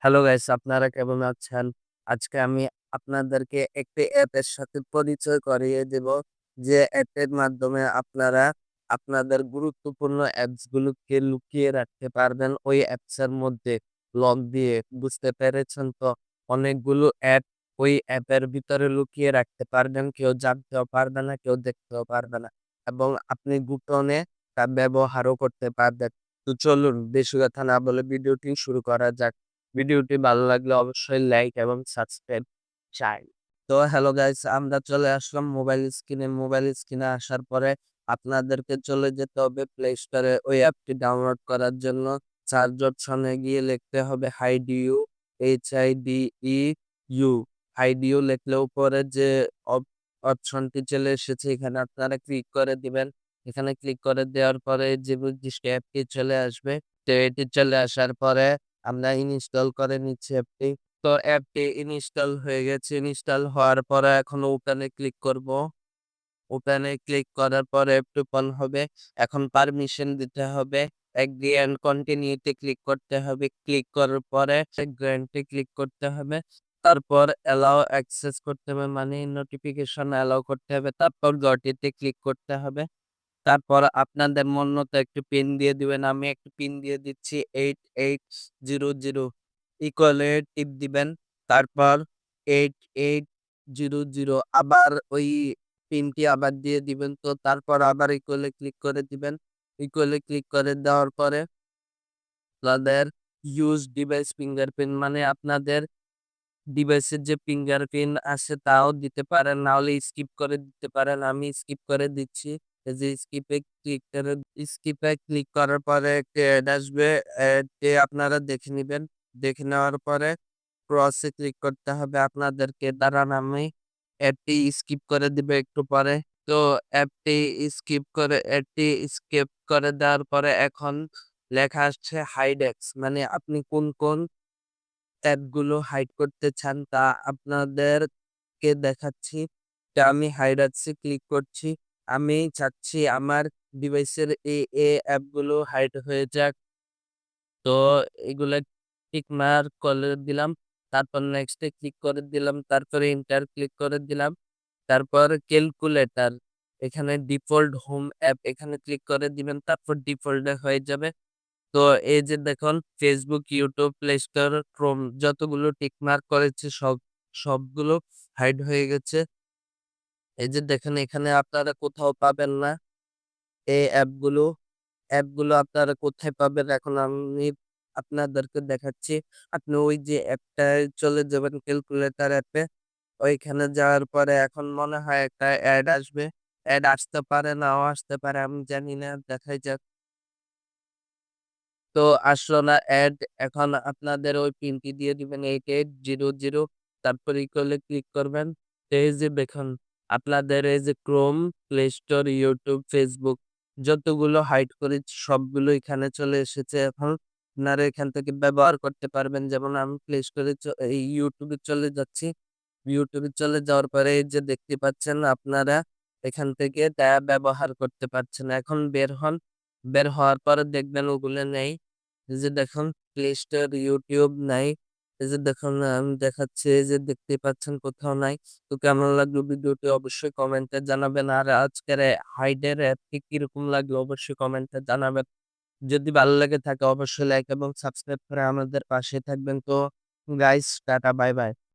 Hello guys, আপনারা কেমন আছেন? আজকে আমি আপনাদেরকে একটি অ্যাপের সাথে পরিচয় করিয়ে দেব। যে অ্যাপের মাধ্যমে আপনারা আপনাদের গুরুত্বপূর্ণ অ্যাপস গুলোকে লুকিয়ে রাখতে পারবেন ওই অ্যাপসের মধ্যে লক দিয়ে। বুঝতে পেরেছেন তো? অনেকগুলো অ্যাপ ওই অ্যাপের ভিতরে লুকিয়ে রাখতে পারবেন। কেউ জানতেও পারবে না, কেউ দেখতেও পারবে না। এবং আপনি গোপনে তা ব্যবহারও করতে পারবেন। তো চলুন বেশি কথা না বলে ভিডিওটি শুরু করা যাক। ভিডিওটি ভালো লাগলে অবশ্যই লাইক এবং সাবস্ক্রাইব চাই। তো হ্যালো গাইস, আমরা চলে আসলাম মোবাইল স্ক্রিনে। মোবাইল স্ক্রিনে আসার পরে আপনাদেরকে চলে যেতে হবে প্লে স্টোরে ওই অ্যাপটি ডাউনলোড করার জন্য। সার্চ অপশনে গিয়ে লিখতে হবে হাইডিউ, HIDEU। হাইডিউ লিখলেও পরে যে অপশনটি চলে এসেছে এখানে আপনারা ক্লিক করে দিবেন। এখানে ক্লিক করে দেওয়ার পরে যে নির্দিষ্ট অ্যাপটি চলে আসবে। তো এটি চলে আসার পরে আমরা ইনস্টল করে নিচ্ছি অ্যাপটি। তো অ্যাপটি ইনস্টল হয়ে গেছে। ইনস্টল হওয়ার পরে এখন ওপেনে ক্লিক করব। ওপেনে ক্লিক করার পরে একটু ওপেন হবে। এখন পারমিশন দিতে হবে। এগ্রি অ্যান্ড কন্টিনিউ তে ক্লিক করতে হবে। ক্লিক করার পরে গ্র্যান্ট এ ক্লিক করতে হবে। তারপর অ্যালাও অ্যাক্সেস করতে হবে, মানে নোটিফিকেশন অ্যালাও করতে হবে। তারপর গট ইট এ ক্লিক করতে হবে। তারপর আপনাদের মন মতো একটু পিন দিয়ে দিবেন। আমি একটু পিন দিয়ে দিচ্ছি 8800 ইকুয়ালে টিপ দিবেন। তারপর 8800 আবার ওই পিনটি আবার দিয়ে দিবেন। তো তারপর আবার ইকুয়ালে ক্লিক করে দিবেন। ইকুয়ালে ক্লিক করে দেওয়ার পরে আপনাদের ইউজ ডিভাইস ফিঙ্গারপ্রিন্ট, মানে আপনাদের ডিভাইসের যে ফিঙ্গারপ্রিন্ট আছে তাও দিতে পারেন, না হলে স্কিপ করে দিতে পারেন। আমি স্কিপ করে দিচ্ছি। এই যে স্কিপে ক্লিক করার পরে একটি অ্যাড আসবে। অ্যাডটি আপনারা দেখে নিবেন। দেখে নেওয়ার পরে ক্রস এ ক্লিক করতে হবে আপনাদেরকে। দাঁড়ান, আমি অ্যাডটি স্কিপ করে দিবে একটু পরে। তো অ্যাডটি স্কিপ করে দেওয়ার পরে এখন লেখা আসছে হাইড অ্যাপস, মানে আপনি কোন কোন অ্যাপগুলো হাইড করতে চান তা আপনাদেরকে দেখাচ্ছি। তা আমি হাইড অ্যাপস এ ক্লিক করছি। আমি চাচ্ছি আমার ডিভাইসের এই অ্যাপগুলো হাইড হয়ে যাক। তো এগুলা টিক মার্ক করে দিলাম। তারপর নেক্সট এ ক্লিক করে দিলাম। তারপরে এন্টার ক্লিক করে দিলাম। তারপর ক্যালকুলেটর, এখানে ডিফল্ট হোম অ্যাপ এখানে ক্লিক করে দিবেন। তারপর ডিফল্ট এ হয়ে যাবে। তো এই যে দেখুন Facebook, YouTube, Play Store, Chrome যতগুলো টিক মার্ক করেছি সবগুলো হাইড হয়ে গেছে। এই যে দেখেন এখানে আপনারা কোথাও পাবেন না এই অ্যাপগুলো আপনারা কোথায় পাবেন এখন আমি আপনাদেরকে দেখাচ্ছি। আপনি ওই যে অ্যাপটায় চলে যাবেন ক্যালকুলেটর অ্যাপে। ওইখানে যাওয়ার পরে এখন মনে হয় একটা অ্যাড আসবে। অ্যাড আসতে পারে, নাও আসতে পারে, আমি জানি না। দেখাই যাক। তো আসলো না অ্যাড। এখন আপনাদের ওই পিনটি দিয়ে দিবেন 8800। তারপর ইকুয়ালে ক্লিক করবেন। তো এই যে দেখুন আপনাদের এই যে Chrome, Play Store, YouTube, Facebook যতগুলো হাইড করেছি সবগুলো এখানে চলে এসেছে। এখন আপনারা এখান থেকে ব্যবহার করতে পারবেন। যেমন আমি Play Store এ এই YouTube এ চলে যাচ্ছি। YouTube এ চলে যাওয়ার পরে এই যে দেখতে পাচ্ছেন আপনারা এখান থেকে তা ব্যবহার করতে পারছেন। এখন বের হন। বের হওয়ার পরে দেখবেন ওগুলো নেই। এই যে দেখুন প্লে স্টোর, ইউটিউব নাই। এই যে দেখুন আমি দেখাচ্ছি, এই যে দেখতেই পাচ্ছেন কোথাও নাই। তো কেমন লাগলো ভিডিওটি অবশ্যই কমেন্টে জানাবেন। আর আজকের হাইডের অ্যাপটি কিরকম লাগলো অবশ্যই কমেন্টে জানাবেন। যদি ভালো লেগে থাকে অবশ্যই লাইক এবং সাবস্ক্রাইব করে আমাদের পাশে থাকবেন। তো গাইস টাটা, বাই বাই।